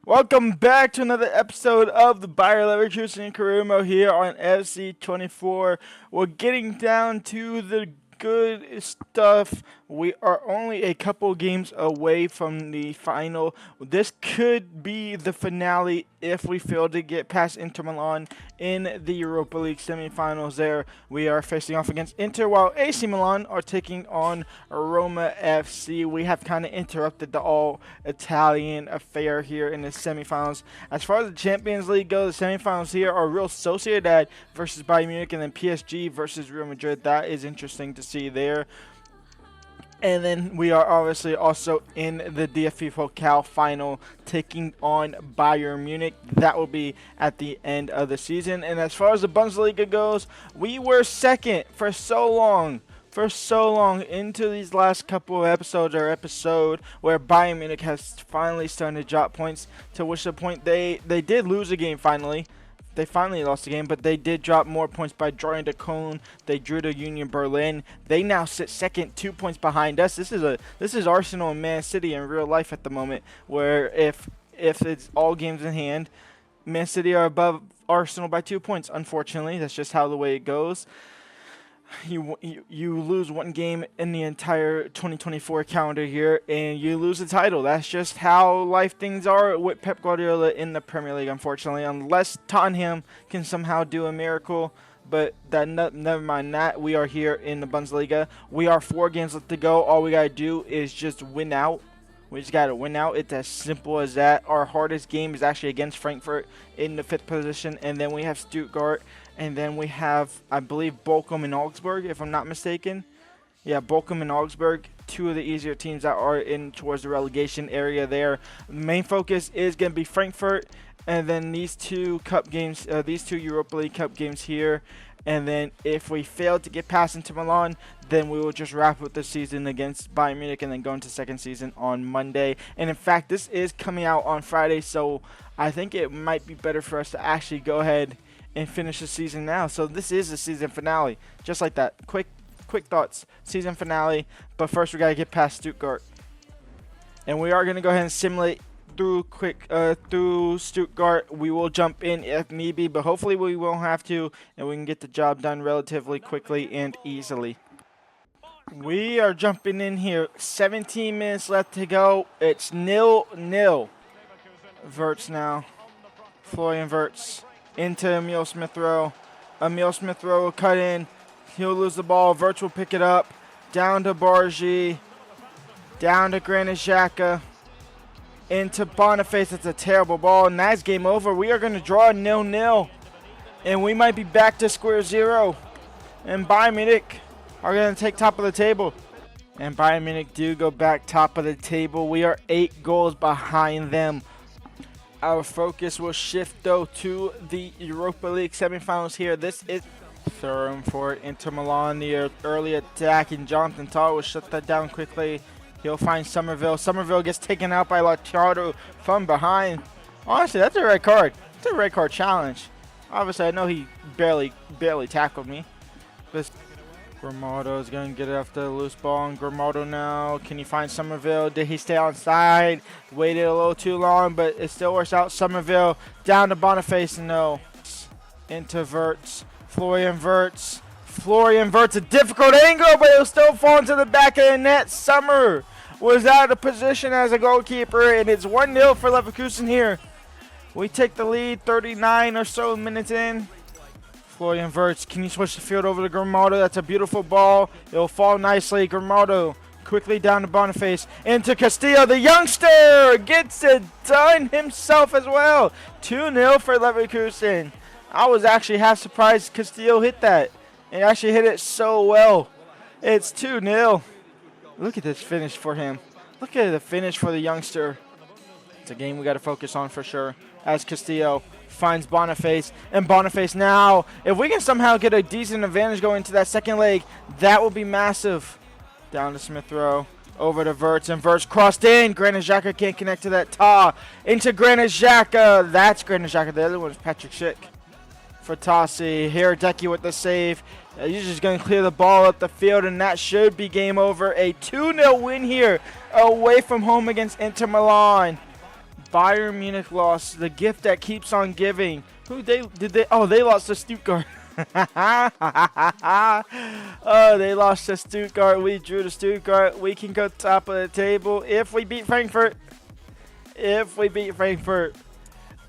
Welcome back to another episode of the Bayer Leverkusen Karumo here on FC24. We're getting down to the good stuff. We are only a couple games away from the final. This could be the finale if we fail to get past Inter Milan in the Europa League semifinals. There we are facing off against Inter, while AC Milan are taking on Roma FC. We have kind of interrupted the all-Italian affair here in the semifinals. As far as the Champions League goes, the semifinals here are Real Sociedad versus Bayern Munich, and then PSG versus Real Madrid. That is interesting to see there. And then we are obviously also in the DFB Pokal final, taking on Bayern Munich. That will be at the end of the season. And as far as the Bundesliga goes, we were second for so long into these last couple of episodes, or episode where Bayern Munich has finally started to drop points, to which the point they did lose a game finally. They finally lost the game, but they did drop more points by drawing to Cologne. They drew to Union Berlin. They now sit second, 2 points behind us. This is Arsenal and Man City in real life at the moment, where if it's all games in hand, Man City are above Arsenal by 2 points. Unfortunately, that's just how the way it goes. You lose one game in the entire 2024 calendar year, and you lose the title. That's just how life things are with Pep Guardiola in the Premier League, unfortunately. Unless Tottenham can somehow do a miracle, but never mind that. We are here in the Bundesliga. We are 4 games left to go. All we gotta do is just win out. We just got to win out. It's as simple as that. Our hardest game is actually against Frankfurt in the 5th position. And then we have Stuttgart. And then we have, I believe, Bochum and Augsburg, if I'm not mistaken. Yeah, Bochum and Augsburg, 2 of the easier teams that are in towards the relegation area there. The main focus is going to be Frankfurt. And then these 2 cup games, these 2 Europa League Cup games here. And then if we fail to get past Inter Milan, then we will just wrap up the season against Bayern Munich and then go into second season on Monday. And in fact, this is coming out on Friday, so I think it might be better for us to actually go ahead and finish the season now. So this is the season finale, just like that. Quick thoughts, season finale. But first, we got to get past Stuttgart. And we are going to go ahead and simulate through Stuttgart. We will jump in if need be, but hopefully we won't have to, and we can get the job done relatively quickly and easily. We are jumping in here. 17 minutes left to go. It's 0-0. Wirtz now. Florian Wirtz into Emil Smith-Rowe. Emil Smith-Rowe will cut in. He'll lose the ball. Wirtz will pick it up. Down to Bargy. Down to Granit Xhaka. Into Boniface. It's a terrible ball, and that's game over. We are going to draw 0-0, and we might be back to square zero. And Bayern Munich are going to take top of the table. And Bayern Munich do go back top of the table. We are 8 goals behind them. Our focus will shift, though, to the Europa League semifinals here. This is thrown for Inter Milan. The early attack, and Jonathan Tah will shut that down quickly. He'll find Somerville. Somerville gets taken out by Lautaro from behind. Honestly, that's a red card. It's a red card challenge. Obviously, I know he barely tackled me. But Grimaldo is going to get it after the loose ball. And Grimaldo now. Can he find Somerville? Did he stay onside? Waited a little too long, but it still works out. Somerville down to Boniface. No. Into Wirtz. Florian Wirtz. Florian Wirtz, a difficult angle, but it'll still fall into the back of the net. Sommer was out of position as a goalkeeper, and it's 1-0 for Leverkusen here. We take the lead 39 or so minutes in. Florian Wirtz, can you switch the field over to Grimaldo? That's a beautiful ball. It'll fall nicely. Grimaldo quickly down to Boniface. Into Castillo. The youngster gets it done himself as well. 2-0 for Leverkusen. I was actually half surprised Castillo hit that. And actually hit it so well. It's 2-0. Look at this finish for him. Look at the finish for the youngster. It's a game we got to focus on for sure. As Castillo finds Boniface. And Boniface now. If we can somehow get a decent advantage going into that second leg, that will be massive. Down to Smith-Rowe. Over to Wirtz. And Wirtz crossed in. Granit Xhaka can't connect to that. Tah into Granit Xhaka. That's Granit Xhaka. The other one is Patrick Schick. For Tassi. Hiradecky with the save. He's just going to clear the ball up the field, and that should be game over. A 2-0 win here away from home against Inter Milan. Bayern Munich lost. The gift that keeps on giving. Oh, they lost to Stuttgart. Oh, they lost to Stuttgart. We drew to Stuttgart. We can go top of the table if we beat Frankfurt.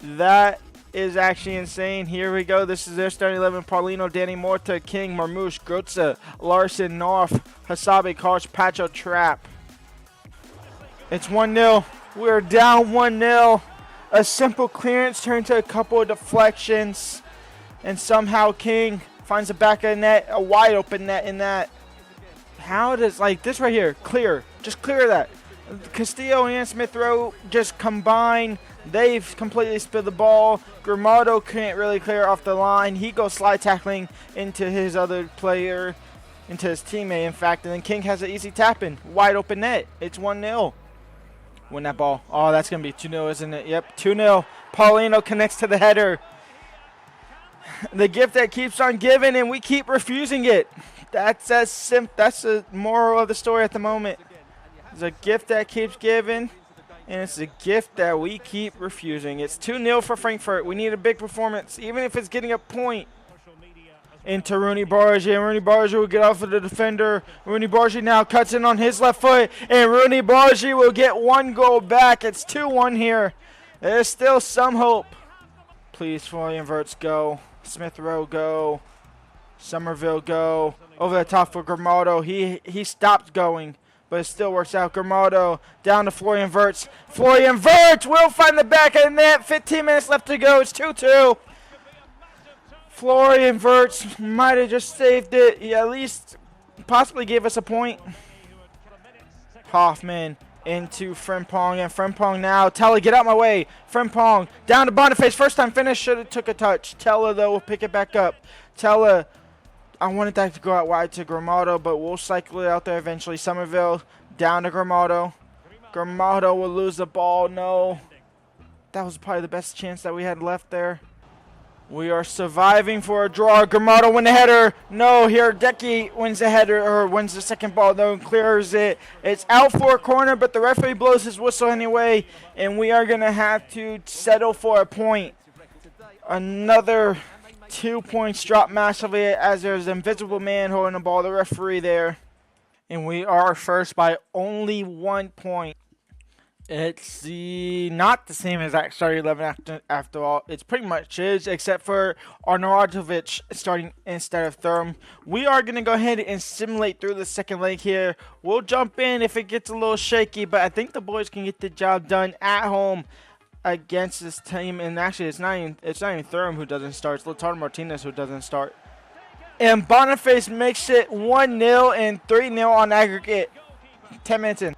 That is actually insane. Here we go. This is their starting 11. Paulino, Danny Morta, King, Marmouche, Götze, Larson, North, Hasabe, Koch, Pacho, Trapp. It's 1-0. We're down 1-0. A simple clearance turned to a couple of deflections. And somehow King finds the back of the net, a wide open net in that. How does, like this right here, clear. Just clear that. Castillo and Smith Rowe just combine. They've completely spilled the ball. Gramado can't really clear off the line. He goes slide tackling into his other player, into his teammate, in fact. And then King has an easy tap in. Wide open net. It's 1-0. Win that ball. Oh, that's going to be 2-0, isn't it? Yep, 2-0. Paulino connects to the header. The gift that keeps on giving, and we keep refusing it. That's the moral of the story at the moment. It's a gift that keeps giving, and it's a gift that we keep refusing. It's 2-0 for Frankfurt. We need a big performance, even if it's getting a point. Into Rooney Bargi, and Rooney Bargi will get off of the defender. Rooney Bargi now cuts in on his left foot, and Rooney Bargi will get 1 goal back. It's 2-1 here. There's still some hope. Please, Florian Wirtz, go. Smith Rowe, go. Somerville, go. Over the top for Gramado. He stopped going, but it still works out. Gramado down to Florian Wirtz. Florian Wirtz will find the back of the net. 15 minutes left to go. It's 2-2. Florian Wirtz might have just saved it. He at least possibly gave us a point. Hoffman into Frimpong, and Frimpong now. Tella, get out my way. Frimpong down to Boniface. First time finish. Should have took a touch. Tella, though, will pick it back up. Tella, I wanted that to go out wide to Gramado, but we'll cycle it out there eventually. Somerville down to Gramado. Gramado will lose the ball. No. That was probably the best chance that we had left there. We are surviving for a draw. Gramado win the header. No, here Decky wins the header, or wins the second ball, though, and clears it. It's out for a corner, but the referee blows his whistle anyway, and we are going to have to settle for a point. Another 2 points drop massively as there's an invisible man holding the ball, the referee there. And we are first by only 1 point. It's not the same as that starting 11 after all. It's pretty much is, except for Arnautovic starting instead of Thurm. We are going to go ahead and simulate through the second leg here. We'll jump in if it gets a little shaky, but I think the boys can get the job done at home against this team. And actually, it's not even Thurm who doesn't start. It's Lautaro Martinez who doesn't start. And Boniface makes it 1-0 and 3-0 on aggregate. 10 minutes in.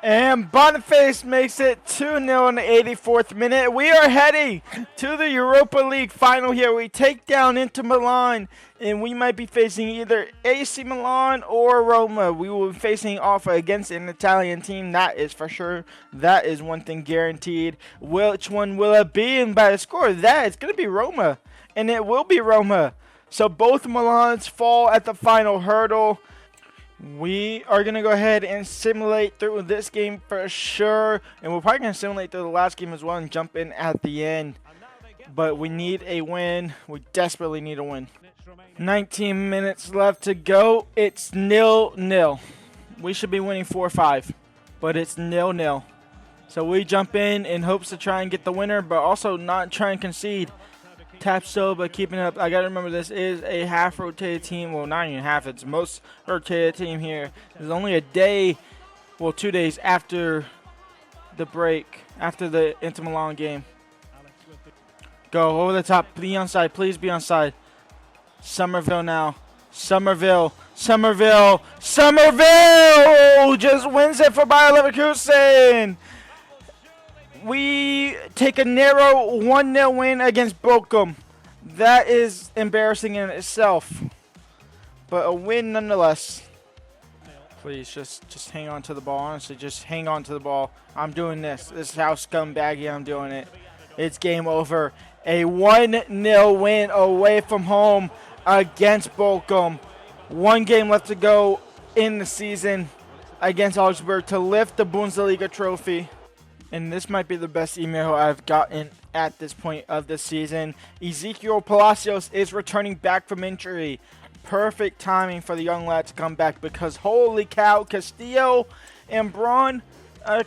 And Boniface makes it 2-0 in the 84th minute. We are heading to the Europa League final here. We take down Inter Milan, and we might be facing either AC Milan or Roma. We will be facing off against an Italian team, that is for sure. That is one thing guaranteed. Which one will it be? And by the score of that, it's going to be Roma, and it will be Roma. So both Milans fall at the final hurdle. We are going to go ahead and simulate through this game for sure. And we're probably going to simulate through the last game as well and jump in at the end. But we need a win. We desperately need a win. 19 minutes left to go. It's 0-0. We should be winning 4-5. But it's 0-0. So we jump in hopes to try and get the winner, but also not try and concede. Tapsoba keeping up. I got to remember this is a half rotated team. Well, not even half. It's most rotated team here. There's only a day, well, 2 days after the break, after the Inter Milan game. Go over the top. Be onside. Please be onside. Somerville now. Somerville just wins it for Bayer Leverkusen. We take a narrow 1-0 win against Bochum. That is embarrassing in itself, but a win nonetheless. Please just hang on to the ball. Honestly, just hang on to the ball. I'm doing this. This is how scumbaggy I'm doing it. It's game over. A 1-0 win away from home against Bochum. 1 game left to go in the season against Augsburg to lift the Bundesliga trophy. And this might be the best email I've gotten at this point of the season. Ezekiel Palacios is returning back from injury. Perfect timing for the young lad to come back because holy cow, Castillo and Braun.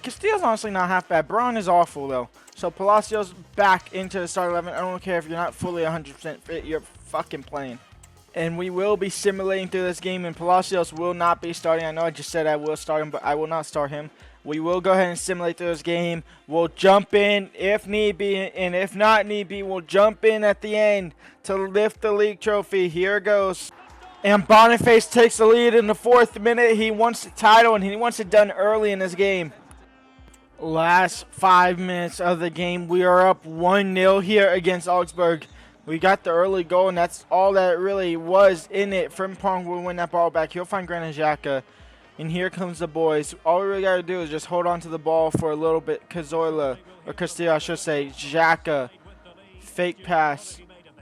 Castillo's honestly not half bad. Braun is awful though. So Palacios back into the start 11. I don't care if you're not fully 100% fit. You're fucking playing. And we will be simulating through this game, and Palacios will not be starting. I know I just said I will start him, but I will not start him. We will go ahead and simulate through this game. We'll jump in if need be, and if not need be, we'll jump in at the end to lift the league trophy. Here it goes. And Boniface takes the lead in the 4th minute. He wants the title, and he wants it done early in this game. Last 5 minutes of the game. We are up 1-0 here against Augsburg. We got the early goal, and that's all that really was in it. Frimpong will win that ball back. He'll find Granit Xhaka. And here comes the boys. All we really got to do is just hold on to the ball for a little bit. Cazorla, or Castillo, I should say. Xhaka. Fake pass.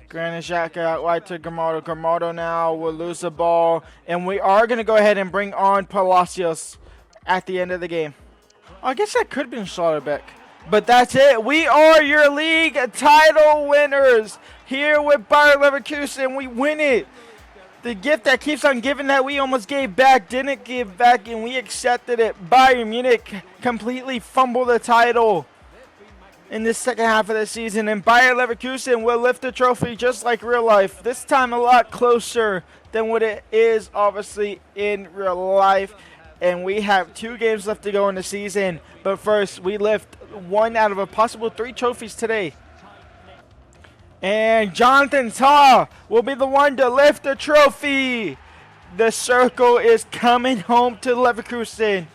Granit Xhaka out wide to Grimaldo. Grimaldo now will lose the ball. And we are going to go ahead and bring on Palacios at the end of the game. I guess that could have been Schlotterbeck. But that's it. We are your league title winners here with Bayer Leverkusen. We win it. The gift that keeps on giving that we almost gave back didn't give back, and we accepted it. Bayern Munich completely fumbled the title in the second half of the season, and Bayer Leverkusen will lift the trophy just like real life. This time a lot closer than what it is obviously in real life. And we have 2 games left to go in the season. But first, we lift 1 out of a possible 3 trophies today. And Jonathan Tah will be the one to lift the trophy. The circle is coming home to Leverkusen.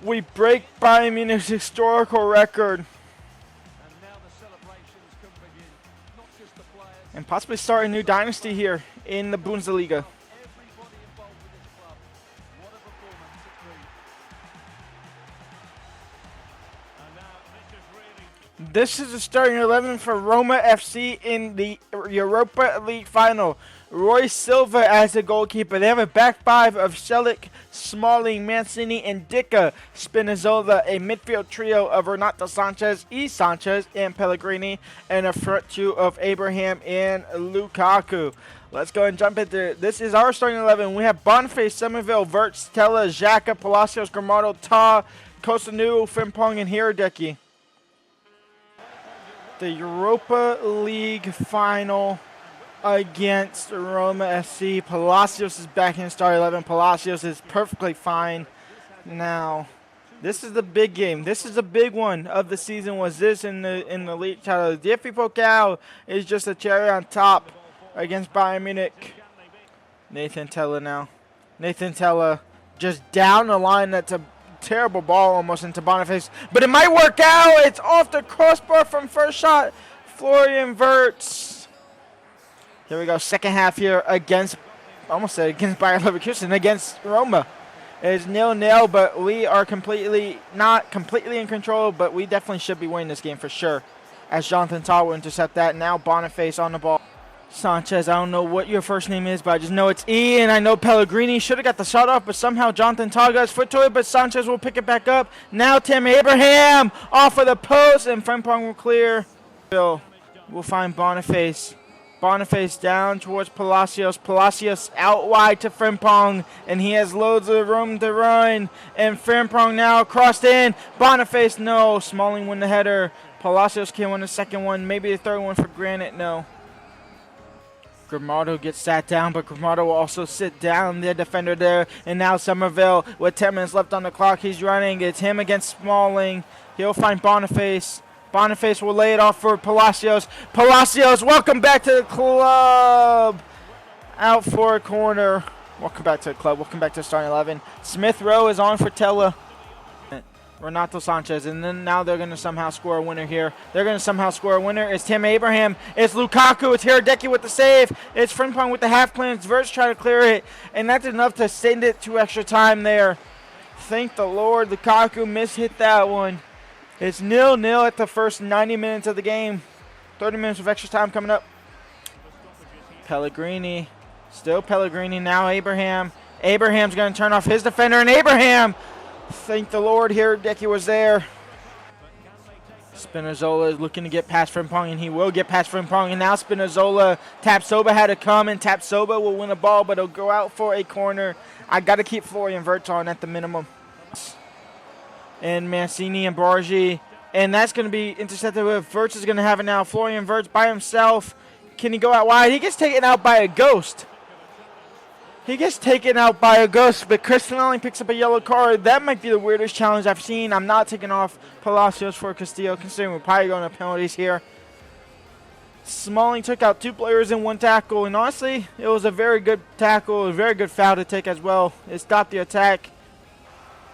We break Bayern Munich's historical record. And possibly start a new dynasty here in the Bundesliga. This is the starting 11 for Roma FC in the Europa League final. Roy Silva as the goalkeeper. They have a back 5 of Celik, Smalling, Mancini, and Dicka. Spinazzola, a midfield trio of Renato Sanchez, Sanchez, and Pellegrini, and a front 2 of Abraham and Lukaku. Let's go and jump into it. This is our starting 11. We have Boniface, Somerville, Wirtz, Tella, Xhaka, Palacios, Grimaldo, Tah, Kosanu, Frimpong, and Hiradeki. The Europa League final against Roma FC. Palacios is back in Star 11. Palacios is perfectly fine now. This is the big game. This is the big one of the season. Was this in the league title? The DFB Pokal is just a cherry on top against Bayern Munich. Nathan Tella now. Nathan Tella just down the line. That's a terrible ball almost into Boniface, but it might work out. It's off the crossbar from first shot. Florian Wirtz. Here we go. Second half here against, almost said against Bayer Leverkusen, against Roma. It's 0-0, but we are not completely in control, but we definitely should be winning this game for sure. As Jonathan Tah will intercept that. Now Boniface on the ball. Sanchez, I don't know what your first name is, but I just know it's E, and I know Pellegrini should have got the shot off, but somehow Jonathan Tah got his foot to it, but Sanchez will pick it back up. Now Tim Abraham off of the post, and Frimpong will clear. We'll find Boniface. Boniface down towards Palacios. Palacios out wide to Frimpong, and he has loads of room to run. And Frimpong now crossed in. Boniface, no. Smalling win the header. Palacios can win the second one. Maybe the third one for Granite, no. Grimaldo gets sat down, but Grimaldo will also sit down, the defender there. And now Somerville with 10 minutes left on the clock. He's running. It's him against Smalling. He'll find Boniface. Boniface will lay it off for Palacios. Palacios, welcome back to the club. Out for a corner. Welcome back to the club. Welcome back to the starting 11. Smith Rowe is on for Tella. Renato Sanchez, and then now they're going to somehow score a winner here. They're going to somehow score a winner. It's Tim Abraham. It's Lukaku. It's Hiradeki with the save. It's Frimpong with the half clearance. Wirtz trying to clear it, and that's enough to send it to extra time there. Thank the Lord. Lukaku mishit that one. It's 0-0 at the first 90 minutes of the game. 30 minutes of extra time coming up. Pellegrini. Still Pellegrini. Now Abraham. Abraham's going to turn off his defender, and Abraham. Thank the Lord, Hiradeki was there. Spinazzola is looking to get past Frimpong, and he will get past Frimpong. And now Spinazzola, Tapsoba had to come, and Tapsoba will win a ball, but he'll go out for a corner. I got to keep Florian Wirtz on at the minimum. And Mancini and Bargi, and that's going to be intercepted with Wirtz is going to have it now. Florian Wirtz by himself. Can he go out wide? He gets taken out by a ghost. He gets taken out by a ghost, but Chris Smalling picks up a yellow card. That might be the weirdest challenge I've seen. I'm not taking off Palacios for Castillo, considering we're probably going to penalties here. Smalling took out 2 players in 1 tackle, and honestly, it was a very good tackle, a very good foul to take as well. It stopped the attack.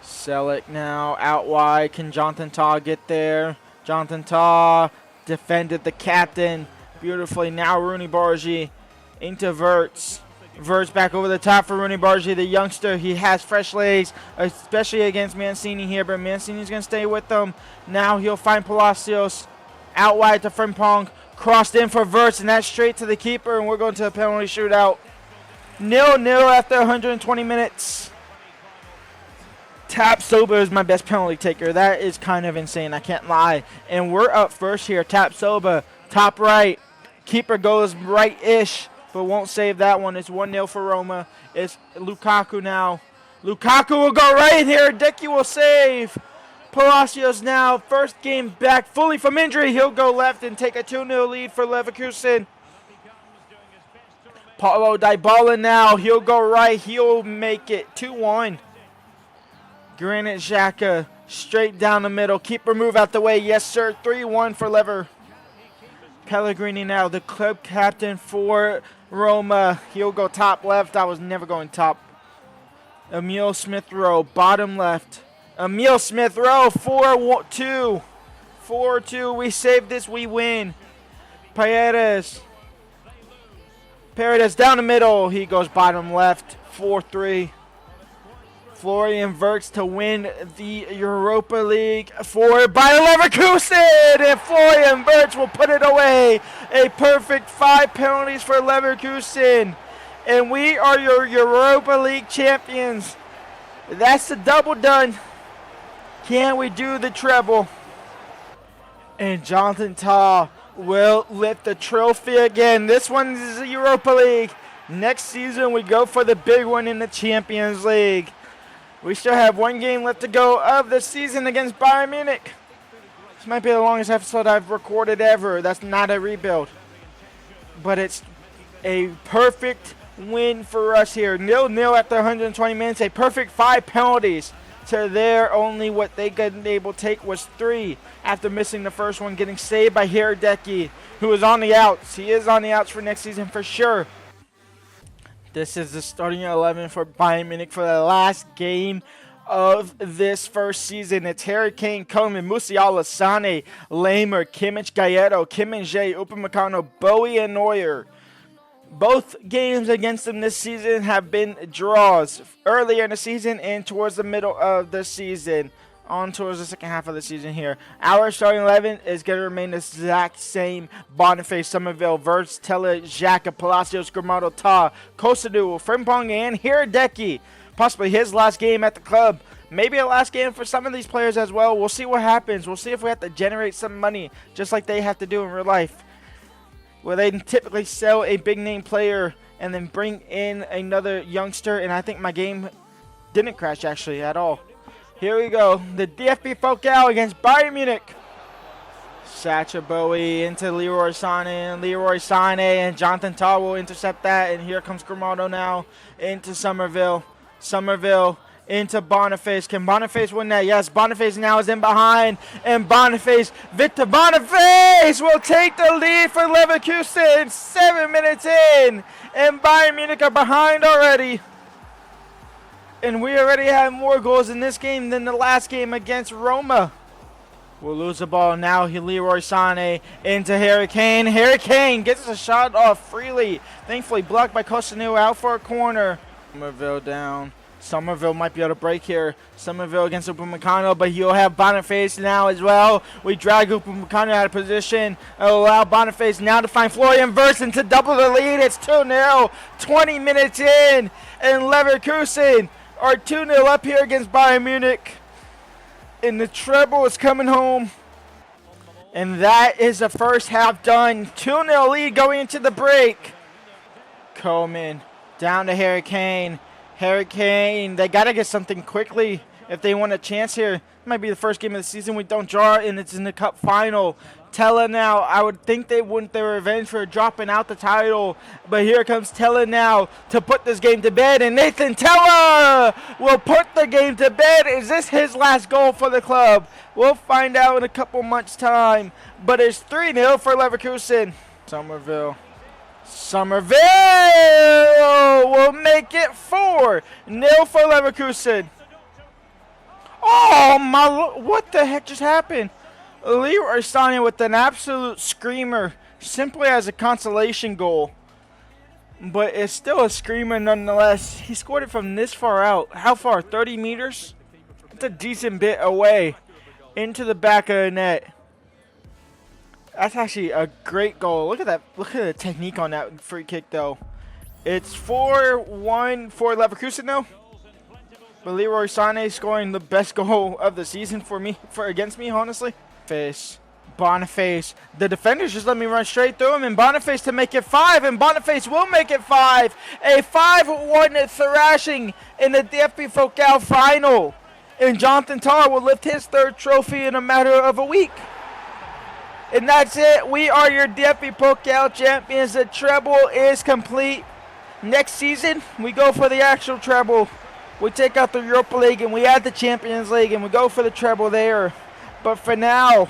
Selleck now out wide. Can Jonathan Tah get there? Jonathan Tah defended the captain beautifully. Now Rooney Bargi into Wirtz. Wirtz back over the top for Rooney Bargi, the youngster. He has fresh legs, especially against Mancini here, but Mancini's going to stay with them. Now he'll find Palacios out wide to Frimpong. Crossed in for Wirtz, and that's straight to the keeper, and we're going to a penalty shootout. 0-0 after 120 minutes. Tapsoba is my best penalty taker. That is kind of insane, I can't lie. And we're up first here. Tapsoba, top right. Keeper goes right-ish, but won't save that one. It's 1-0 for Roma. It's Lukaku now. Lukaku will go right here. Decky will save. Palacios now, first game back fully from injury. He'll go left and take a 2-0 lead for Leverkusen. Paulo Dybala now. He'll go right. He'll make it 2-1. Granit Xhaka straight down the middle. Keeper move out the way. Yes, sir. 3-1 for Lever. Pellegrini now, the club captain for Roma. He'll go top left. I was never going top. Emil Smith-Rowe, bottom left. Emil Smith-Rowe, 4-2. 4-2. We save this. We win. Paredes down the middle. He goes bottom left. 4-3. Florian Wirtz to win the Europa League for Bayer Leverkusen, and Florian Wirtz will put it away. A perfect 5 penalties for Leverkusen, and we are your Europa League champions. That's the double done. Can we do the treble? And Jonathan Tah will lift the trophy again. This one is the Europa League. Next season we go for the big one in the Champions League. We still have 1 game left to go of the season against Bayern Munich. This might be the longest episode I've recorded ever. That's not a rebuild. But it's a perfect win for us here. 0-0 after 120 minutes. A perfect 5 penalties to their only what they couldn't able to take was 3 after missing the first one, getting saved by Hradecky, who is on the outs. He is on the outs for next season for sure. This is the starting 11 for Bayern Munich for the last game of this first season. It's Harry Kane, Coleman, Musiala, Sane, Lamer, Kimmich, Gallardo, Kim Min-jae, Upamecano, Bowie, and Neuer. Both games against them this season have been draws earlier in the season and towards the middle of the season. On towards the second half of the season here. Our starting 11 is going to remain the exact same. Boniface, Somerville, Wirtz, Tella, Xhaka, Palacios, Grimaldo, Tah, Kosadu, Frimpong, and Hradecky. Possibly his last game at the club. Maybe a last game for some of these players as well. We'll see what happens. We'll see if we have to generate some money, just like they have to do in real life, where they typically sell a big-name player and then bring in another youngster. And I think my game didn't crash, actually, at all. Here we go. The DFB Pokal against Bayern Munich. Sacha Bowie into Leroy Sané, and Jonathan Tah will intercept that. And here comes Grimaldo now into Somerville. Somerville into Boniface. Can Boniface win that? Yes, Boniface now is in behind. And Victor Boniface will take the lead for Leverkusen. 7 minutes in. And Bayern Munich are behind already. And we already have more goals in this game than the last game against Roma. We'll lose the ball now. Leroy Sané into Harry Kane. Harry Kane gets a shot off freely. Thankfully blocked by Kosanu, out for a corner. Somerville down. Somerville might be able to break here. Somerville against Upamecano, but he'll have Boniface now as well. We drag Upamecano out of position. It'll allow Boniface now to find Florian Wirtz to double the lead. It's 2-0. 20 minutes in. And Leverkusen are 2-0 up here against Bayern Munich. And the treble is coming home. And that is the first half done. 2-0 lead going into the break. Coleman down to Harry Kane. Harry Kane, they got to get something quickly if they want a chance here. It might be the first game of the season we don't draw, and it's in the cup final. Tella now, I would think they want their revenge for dropping out the title, but here comes Tella now to put this game to bed, and Nathan Tella will put the game to bed. Is this his last goal for the club? We'll find out in a couple months' time, but it's 3-0 for Leverkusen. Somerville will make it 4-0 for Leverkusen. Oh my, what the heck just happened? Leroy Sané with an absolute screamer, simply as a consolation goal. But it's still a screamer nonetheless. He scored it from this far out. How far? 30 meters? That's a decent bit away into the back of the net. That's actually a great goal. Look at that. Look at the technique on that free kick, though. It's 4-1 for Leverkusen, though. But Leroy Sané scoring the best goal of the season against me, honestly. Boniface. The defenders just let me run straight through him, and Boniface to make it 5, and Boniface will make it 5. A 5-1 thrashing in the DFB Pokal final. And Jonathan Tah will lift his 3rd trophy in a matter of a week. And that's it. We are your DFB Pokal champions. The treble is complete. Next season, we go for the actual treble. We take out the Europa League and we add the Champions League and we go for the treble there. But for now,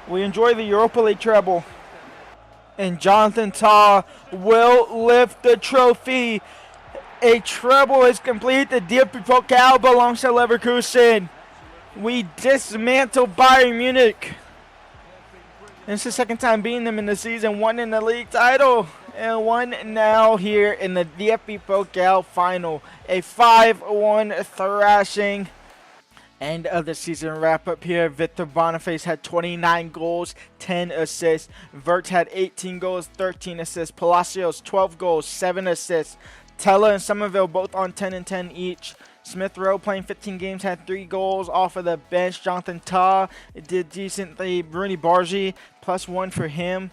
we enjoy the Europa League treble. And Jonathan Tah will lift the trophy. A treble is complete. The DFB Pokal belongs to Leverkusen. We dismantle Bayern Munich. And it's the 2nd time beating them in the season. 1 in the league title and 1 now here in the DFB Pokal final. A 5-1 thrashing. End of the season wrap up here. Victor Boniface had 29 goals, 10 assists. Vert had 18 goals, 13 assists. Palacios 12 goals, 7 assists. Tella and Somerville both on 10 and 10 each. Smith Rowe playing 15 games had 3 goals off of the bench. Jonathan Tah did decently. Bruni Bargi +1 for him.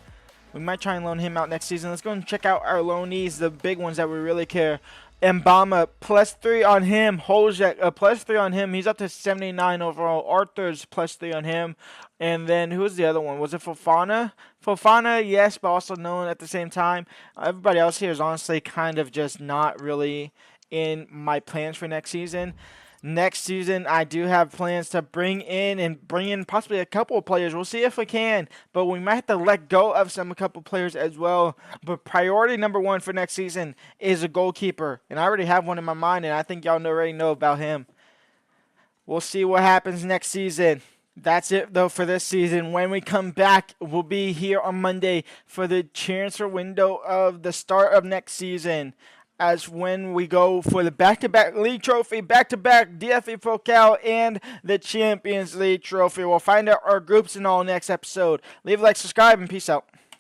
We might try and loan him out next season. Let's go and check out our loanees, the big ones that we really care. Mbama +3 on him. Hojek +3 on him. He's up to 79 overall. Arthur's +3 on him. And then who was the other one? Was it Fofana? Fofana, yes, but also known at the same time. Everybody else here is honestly kind of just not really in my plans for next season. Next season, I do have plans to bring in possibly a couple of players. We'll see if we can, but we might have to let go of a couple players as well. But priority number 1 for next season is a goalkeeper, and I already have one in my mind, and I think y'all already know about him. We'll see what happens next season. That's it, though, for this season. When we come back, we'll be here on Monday for the transfer window of the start of next season. As when we go for the back-to-back league trophy, back-to-back DFB Pokal, and the Champions League trophy. We'll find out our groups and all next episode. Leave a like, subscribe, and peace out.